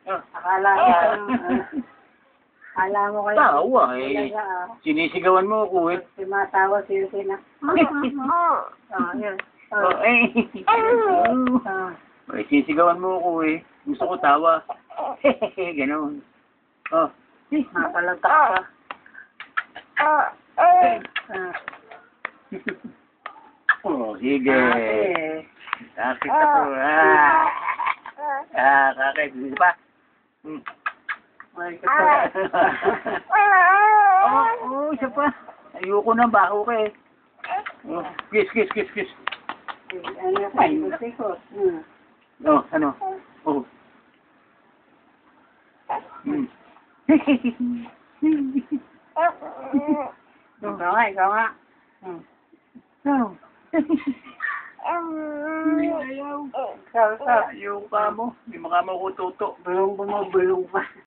Akala mo, akala mo kayo. Tawa eh. Sinisigawan mo ako eh. Tumatawa siya na. Yun. Oh, eh. Eh, sinisigawan mo ako eh. Gusto ko tawa. Ganon. Oh. Mapalagtak ka. Oh, sige. Sakit Ah. ako. Sakit. Sige pa. Oo, isa pa. Ayoko na, baho ka eh. Oh, kiss. Ano pa, ikot-ikot. Oh, ano? Oh. Ikaw nga. Oh. Ikaw. Ayaw ka mo. Hindi mo ka makututo. Bulong pa.